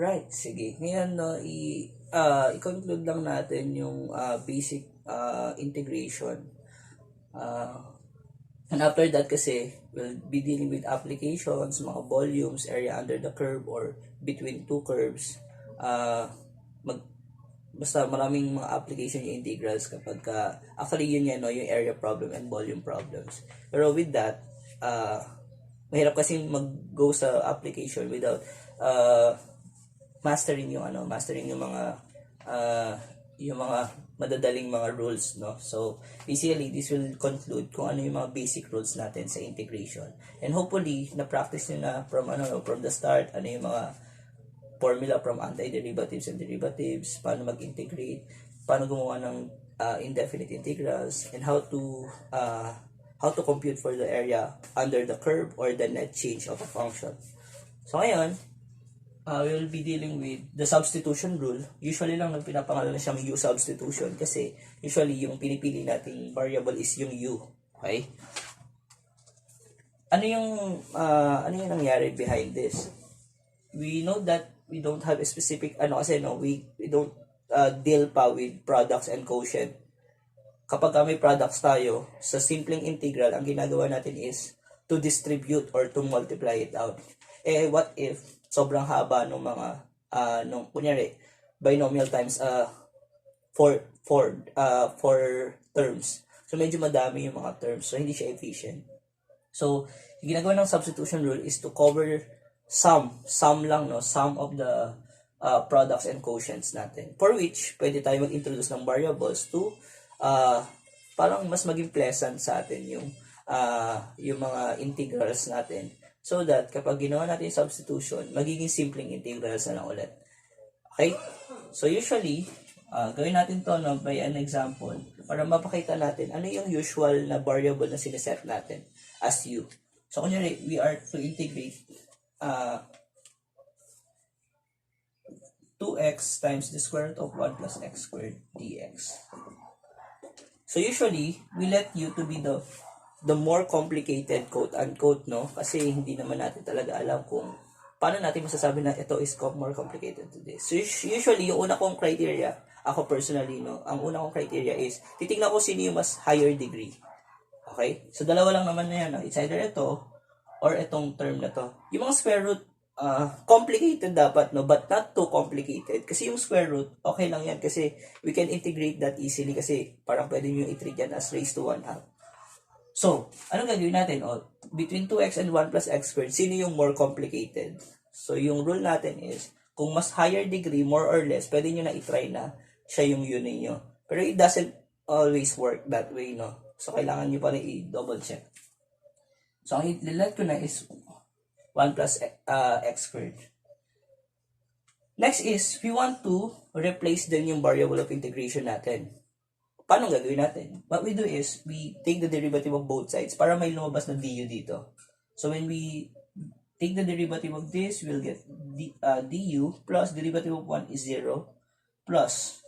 Alright, sige. Ngayon, no, i-conclude lang natin yung basic integration. And after that kasi, we'll be dealing with applications, mga volumes, area under the curve, or between two curves. Basta maraming mga application yung integrals kapag actually yun yan, no, yung area problem and volume problems. Pero with that, mahirap kasi mag-go sa application without mastering yung mga madadaling mga rules, no. So basically this will conclude kung ano yung mga basic rules natin sa integration, and hopefully na practice niyo na from the start ano yung mga formula from antiderivatives and derivatives, paano mag-integrate, paano gumawa ng indefinite integrals, and how to compute for the area under the curve or the net change of a function. So ngayon, we will be dealing with the substitution rule. Usually lang pinapangalan na siyang U-substitution kasi usually yung pinipili nating variable is yung U. Okay? Ano yung nangyari behind this? We know that we don't have a specific we don't deal pa with products and quotient. Kapag may products tayo, sa simpleng integral, ang ginagawa natin is to distribute or to multiply it out. What if sobrang haba ng mga kunyari binomial times four terms. So medyo madami yung mga terms, so hindi siya efficient. So yung ginagawa ng substitution rule is to cover sum of the products and quotients natin, for which pwede tayo mag-introduce ng variables to parang mas maging pleasant sa atin yung mga integrals natin. So that kapag ginawa natin yung substitution, magiging simpleng integrals na lang ulit. Okay? So usually, gawin natin to by an example para mapakita natin ano yung usual na variable na sineset natin as u. So kunyari, we are to integrate 2x times the square root of 1 plus x squared dx. So usually, we let u to be the more complicated, quote-unquote, no? Kasi hindi naman natin talaga alam kung paano natin masasabi na ito is more complicated to this. So usually, yung una kong criteria, ako personally, no? Ang una kong criteria is, titignan ko sino yung mas higher degree. Okay? So dalawa lang naman na yan. No? It's either ito or itong term na to. Yung mga square root, complicated dapat, no? But not too complicated. Kasi yung square root, okay lang yan. Kasi we can integrate that easily. Kasi parang pwede nyo i-treat yan as raised to 1/2. So, anong gagawin natin? Between 2x and 1 plus x squared, sino yung more complicated? So, yung rule natin is, kung mas higher degree, more or less, pwede nyo na i-try na siya yung yun ninyo. Pero it doesn't always work that way, no? So, kailangan nyo pa rin i-double check. So, ang i-let ko na is 1 plus x squared. Next is, we want to replace din yung variable of integration natin. Paano gagawin natin? What we do is, we take the derivative of both sides para may lumabas na du dito. So when we take the derivative of this, we'll get du plus derivative of 1 is 0 plus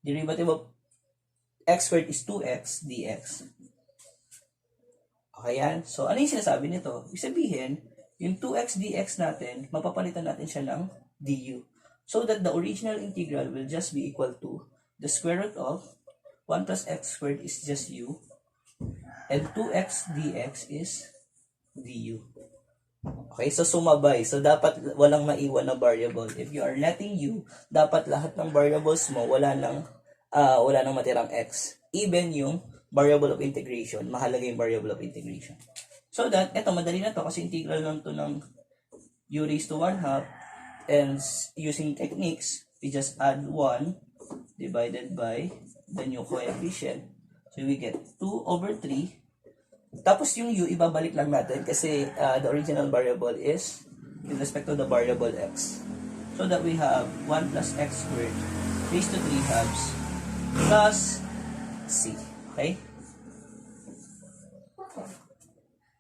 derivative of x squared is 2x dx. Okay yan? So ano yung sinasabi nito? Ibig sabihin, yung 2x dx natin, mapapalitan natin siya ng du. So that the original integral will just be equal to the square root of 1 plus x squared is just u, and 2x dx is du. Okay, so sumabay. So dapat walang maiwan na variable. If you are letting u, dapat lahat ng variables mo wala nang matirang x. Even yung variable of integration, mahalaga yung variable of integration. So that, eto madali na to kasi integral lang to ng u raised to 1/2, and using techniques, we just add 1 divided by the new coefficient. So we get 2 over 3. Tapos yung u, ibabalik lang natin kasi the original variable is with respect to the variable x. So that we have 1 plus x squared raised to 3 halves plus c. Okay?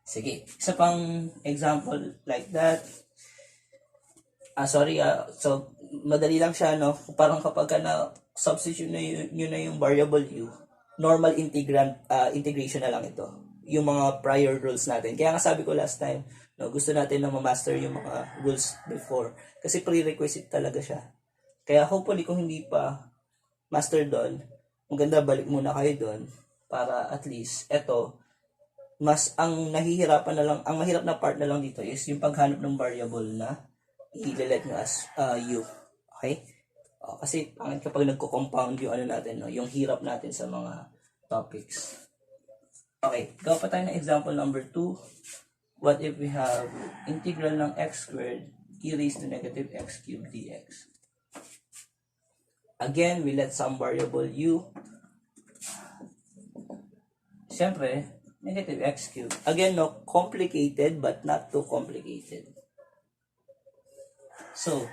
Sige, isa pang example like that. So madali lang siya, no? Parang kapag na substitute nyo na yung variable u, normal integration na lang ito. Yung mga prior rules natin. Kaya nga sabi ko last time, No, gusto natin na ma-master yung mga rules before. Kasi prerequisite talaga siya. Kaya hopefully kung hindi pa master doon, maganda balik muna kayo doon para at least eto mas ang nahihirapan na lang, ang mahirap na part na lang dito is yung paghanap ng variable na i-let nyo as u. Okay? Kasi kapag nagko-compound yung ano natin, no, yung hirap natin sa mga topics. Okay, gawa pa tayo ng example number 2. What if we have integral ng x squared e raised to negative x cubed dx? Again, we let some variable u. Siyempre, negative x cubed. Again, no, complicated but not too complicated. So,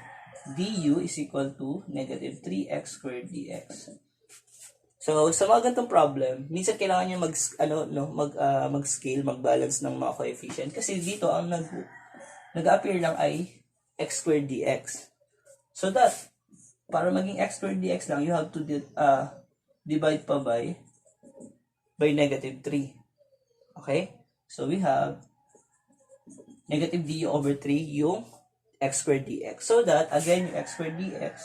du is equal to negative 3x squared dx. So, sa mga ganitong problem, minsan kailangan nyo mag-scale, mag-balance ng mga coefficient. Kasi dito, ang nag-appear lang ay x squared dx. So that, para maging x squared dx lang, you have to divide pa by negative 3. Okay? So, we have negative du over 3 yung x squared dx. So that, again, yung x squared dx,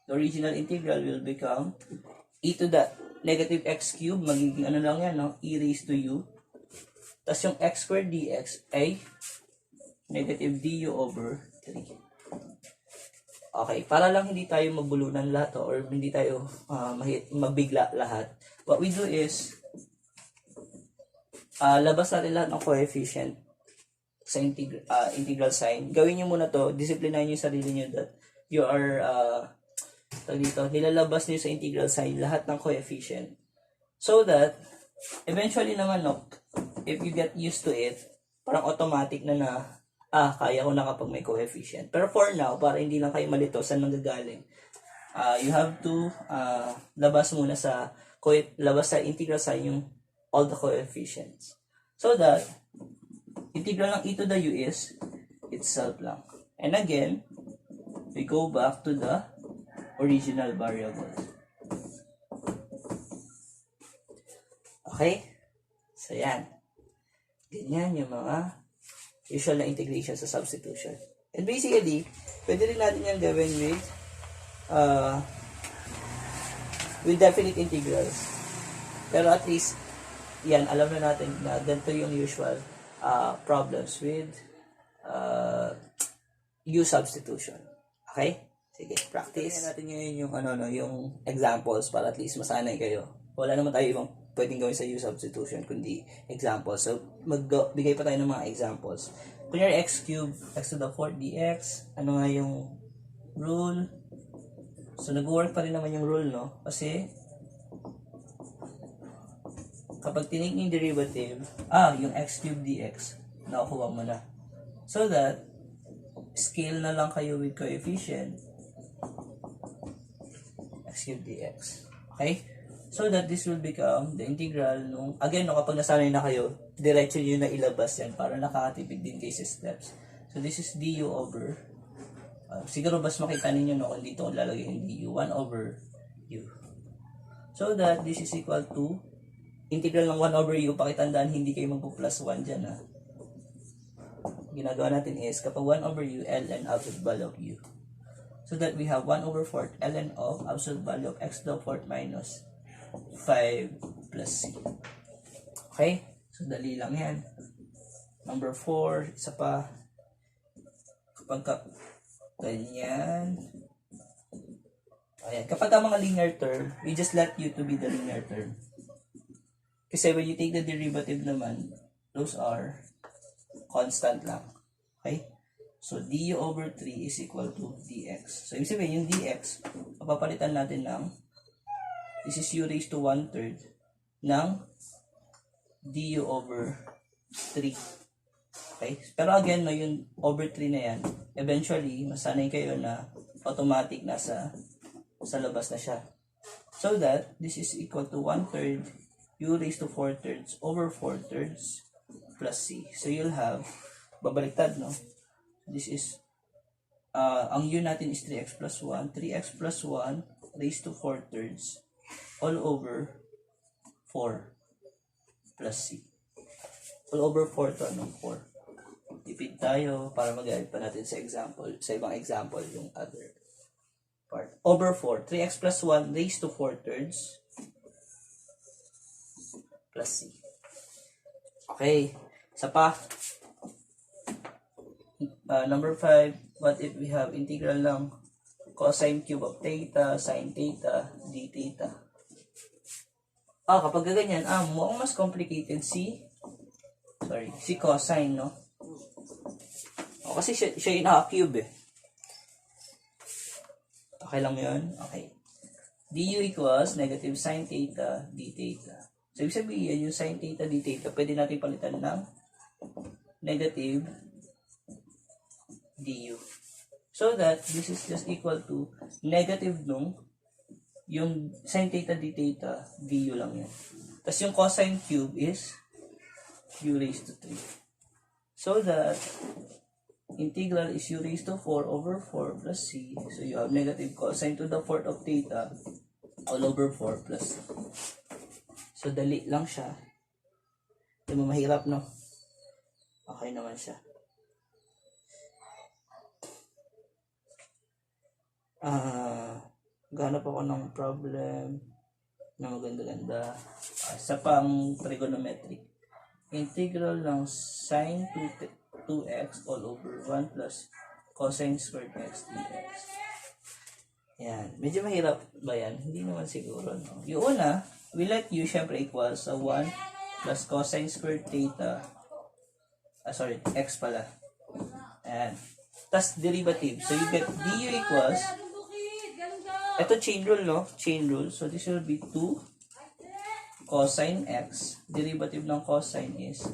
the original integral will become e to the negative x cubed, magiging ano lang yan, no? E raised to u. Tapos yung x squared dx ay negative du over 3. Okay, para lang hindi tayo mabulunan lahat or hindi tayo mabigla lahat, what we do is, labas natin lahat ng coefficient sa integral sign. Gawin nyo muna to, disiplinahin nyo yung sarili nyo that you are dito, nilalabas niyo sa integral sign lahat ng coefficient. So that, eventually naman, no, if you get used to it, parang automatic na kaya ko na kapag may coefficient. Pero for now, para hindi lang kayo malito saan nanggagaling, you have to labas muna sa integral sign yung all the coefficients. So that, integral ng e to the u is itself lang. And again, we go back to the original variables. Okay? So, yan. Ganyan yung mga usual na integration sa substitution. And basically, pwede rin natin yan gawin with definite integrals. Pero at least, yan, alam na natin na ganito yung usual problems with U-substitution. Okay? Sige, practice. Tingnan natin ngayon yung yung examples para at least masanay kayo. Wala naman tayo ibang pwedeng gawin sa U-substitution kundi examples. So, magbigay pa tayo ng mga examples. Kunyari x cubed, x to the 4th dx. Ano nga yung rule? So, nag-work pa rin naman yung rule, no? Kasi, kapag tinake yung derivative, yung x cubed dx, nakukuha mo na. So that, scale na lang kayo with coefficient, x cubed dx. Okay? So that this will become the integral nung, again, kapag nasanay na kayo, diretso nyo na ilabas yan para nakakatipid din kayo sa steps. So this is du over, siguro mas makita ninyo kung dito kung lalagay yung du, 1 over u. So that this is equal to, integral ng 1 over u, pakitandaan hindi kayo magpo-plus 1 dyan ginagawa natin is, kapag 1 over u, ln absolute value of u. So that we have 1 over 4 ln of absolute value of x to the 4th minus 5 plus c. Okay? So, dali lang yan. Number 4, isa pa. Kapag ganyan. Ayan. Kapag mga linear term, we just let u to be the linear term. Kasi when you take the derivative naman, those are constant lang. Okay? So, du over 3 is equal to dx. So, ibig sabihin, yung dx, papapalitan natin ng, this is u raised to 1/3 ng du over 3. Okay? Pero again, yung over 3 na yan, eventually, masanay kayo na automatic nasa labas na siya. So that, this is equal to 1/3 u raised to 4/3 over 4/3 plus c. So, you'll have, babaliktad, no? This is, ang u natin is 3x plus 1. 3x plus 1 raised to 4/3 all over 4 plus c. All over 4 to 4. tipid tayo para mag-guide pa natin sa example, sa ibang example yung other part. Over 4, 3x plus 1 raised to 4 thirds plus c. Okay, isa pa. Number 5, what if we have integral ng cosine cube of theta, sine theta, d theta. Kapag ganyan, mukhang mas complicated si cosine, no? Kasi siya yung naka-cube eh. Okay lang yun? Okay. du equals negative sine theta, d theta. So, ibig sabihin, yung sine theta, d theta, pwede natin palitan ng negative du. So that, this is just equal to negative nung yung sine theta, d theta, du lang yan. Tapos yung cosine cube is u raised to 3. So that, integral is u raised to 4 over 4 plus c. So you have negative cosine to the fourth of theta all over 4 plus c. So dali lang siya. Hindi mo mahirap, no? Okay naman siya. Ganap ako ng problem na maganda-ganda. Sa pang trigonometric. Integral ng sine 2x all over 1 plus cosine squared x dx. Yan. Medyo mahirap ba yan? Hindi naman siguro, no? Yung una, we let u syempre equals sa 1 plus cosine squared theta. X pala. Ayan. Tapos derivative. So you get du equals, ito chain rule, no? Chain rule. So this will be 2 cosine x. Derivative ng cosine is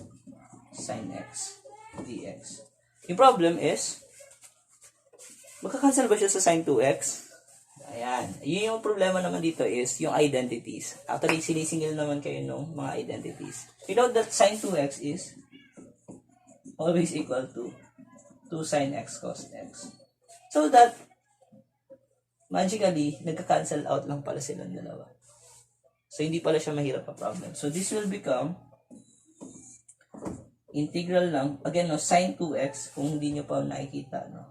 sine x dx. Yung problem is, magkakancel ba siya sa sine 2x? Ayan. Yung problema naman dito is yung identities. Actually, sinisingil naman kayo ng mga identities. You know that sine 2x is always equal to 2 sine x cos x. So that, magically, nagka-cancel out lang pala silang dalawa. So, hindi pala siya mahirap na problem. So, this will become integral lang. Again, no, sine 2x, kung hindi nyo pa nakikita, no?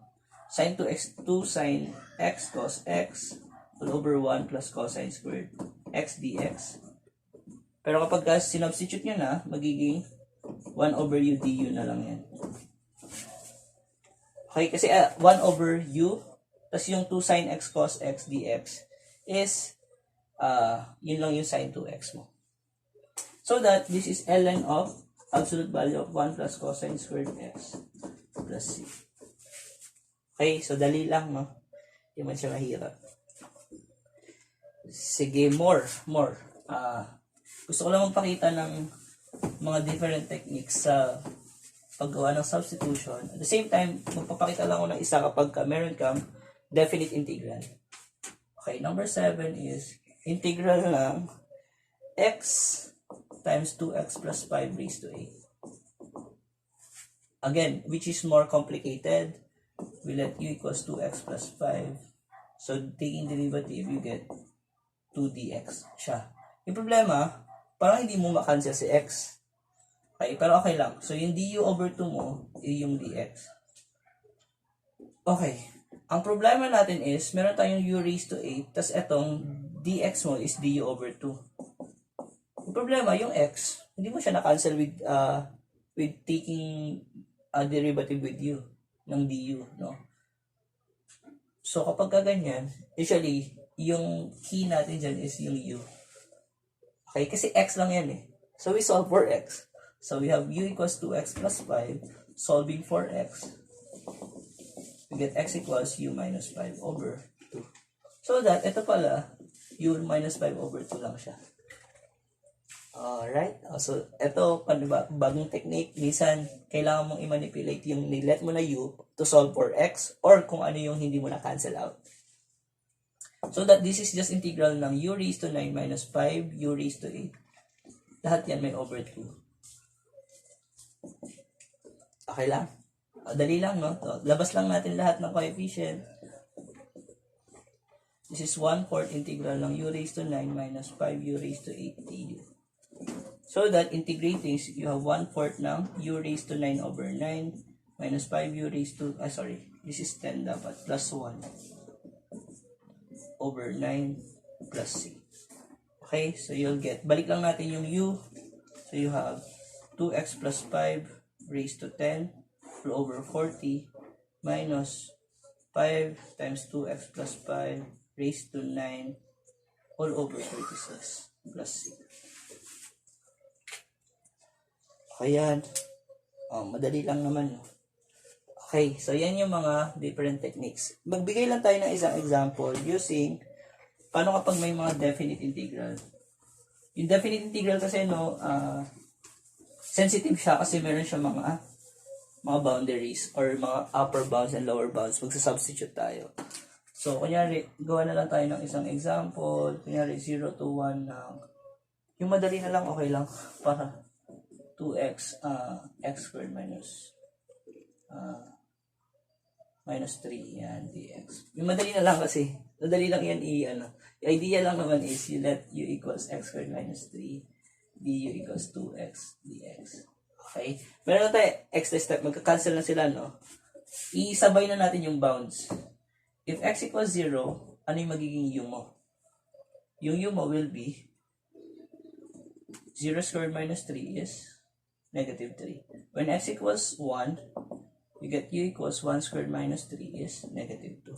Sine 2x, 2 sine x cos x all over 1 plus cosine squared x dx. Pero kapag sinubstitute nyo na, magiging 1 over u du na lang yan. Okay, kasi 1 over u, tas yung 2 sine x cos x dx is yun lang yung sine 2x mo. So that this is ln of absolute value of 1 plus cosine squared x plus c. Okay, so dali lang, no? Hindi man siya mahirap. Sige, more. Gusto ko lang magpakita ng mga different techniques sa paggawa ng substitution. At the same time, magpapakita lang ako ng isa kapag meron kang definite integral. Okay, number 7 is integral ng x times 2x plus 5 raised to 8. Again, which is more complicated? We let u equals 2x plus 5. So, taking derivative, you get 2 dx siya. Yung problema, parang hindi mo makancel si x. Okay, pero okay lang. So, yung du over 2 mo, yung dx. Okay. Ang problema natin is, meron tayong u raised to 8, tas etong dx mo is du over 2. Yung problema, yung x, hindi mo siya na-cancel with taking a derivative with u, ng du, no? So, kapag ganyan, usually, yung key natin dyan is yung u. Okay, kasi x lang yan eh. So, we solve for x. So, we have u equals 2x plus 5, solving for x. We get x equals u minus 5 over 2. So that, ito pala, u minus 5 over 2 lang siya. Alright. So, ito, bagong technique. Minsan, kailangan mong i-manipulate yung nilet mo na u to solve for x or kung ano yung hindi mo na-cancel out. So that this is just integral ng u raised to 9 minus 5, u raised to 8. Lahat yan may over 2. Okay lang? Dali lang, no? So, labas lang natin lahat ng coefficient. This is 1/4 integral ng u raised to 9 minus 5 u raised to 8 du. So that integrating, you have 1/4 ng u raised to 9 over 9 minus 5u raised to, this is 10 dapat, plus 1 over 9 plus c. Okay, so you'll get, balik lang natin yung u. So you have 2x plus 5 raised to 10 all over 40 minus 5 times 2x plus 5 raised to 9 all over 36 plus c. Ayan. Madali lang naman. Okay, so yan yung mga different techniques. Magbigay lang tayo ng isang example using paano kapag may mga definite integral. Yung definite integral kasi sensitive siya kasi meron siya mga boundaries or mga upper bounds and lower bounds. Magsa-substitute tayo. So, kunyari, gawa na lang tayo ng isang example. Kunyari, 0 to 1 ng yung madali na lang, okay lang. Para 2x, x squared minus 3, yan, dx. Yung madali na lang kasi, madali lang yan yung idea lang naman is you let u equals x squared minus 3, du equals 2x dx. Okay? Meron na tayo extra step, magka-cancel na sila, no? Isabay na natin yung bounds. If x equals 0, ano yung magiging u mo? Yung u mo will be 0 squared minus 3 is negative 3. When x equals 1, you get u equals 1 squared minus 3 is negative 2.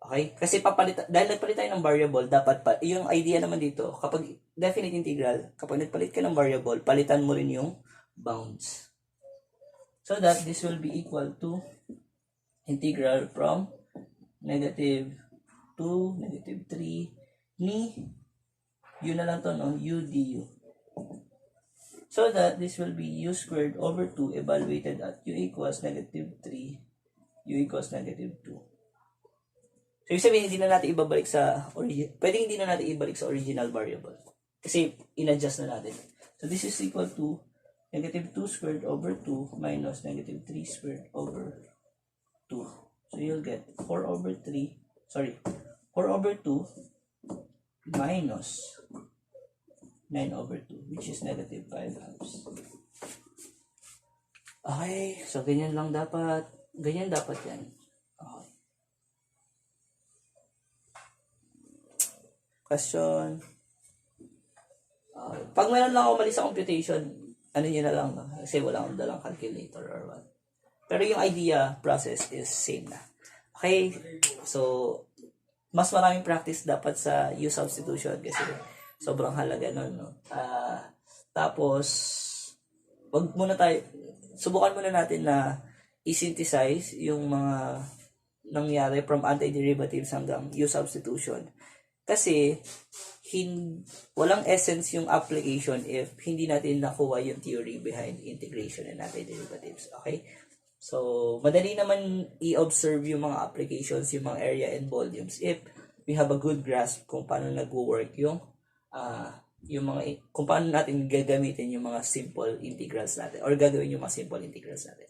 Okay? Kasi dahil nagpalit tayo ng variable, dapat yung idea naman dito, kapag definite integral, kapag nagpalit ka ng variable, palitan mo rin yung bounds. So that this will be equal to integral from negative 2, negative 3, ni, u na lang to, no? U du. So that this will be u squared over 2 evaluated at u equals negative 3, u equals negative 2. So, ibig sabihin, hindi na natin ibabalik sa pwedeng hindi na natin ibalik sa original variable. Kasi, in-adjust na natin. So, this is equal to negative 2 squared over 2 minus negative 3 squared over 2. So, you'll get 4 over 2 minus 9 over 2, which is negative 5 halves. Okay, so ganyan dapat yan. Okay. Question. Pag meron lang ako mali sa computation, ano nyo na lang, no? Kasi wala akong dalang calculator or what. Pero yung idea, process is same na. Okay, so mas maraming practice dapat sa U-substitution kasi sobrang halaga nun, no? Tapos, subukan muna natin na i-synthesize yung mga nangyari from antiderivatives hanggang U-substitution. Kasi, walang essence yung application if hindi natin nakuha yung theory behind integration and antiderivatives. Okay? So, madali naman i-observe yung mga applications, yung mga area and volumes if we have a good grasp kung paano nag-work yung kung paano natin gagamitin yung mga simple integrals natin or gagawin yung mga simple integrals natin.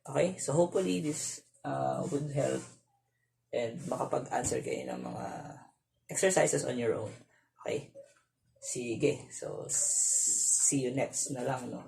Okay? So, hopefully this would help and makapag-answer kayo ng mga exercises on your own. Okay? Sige. So, see you next na lang, no?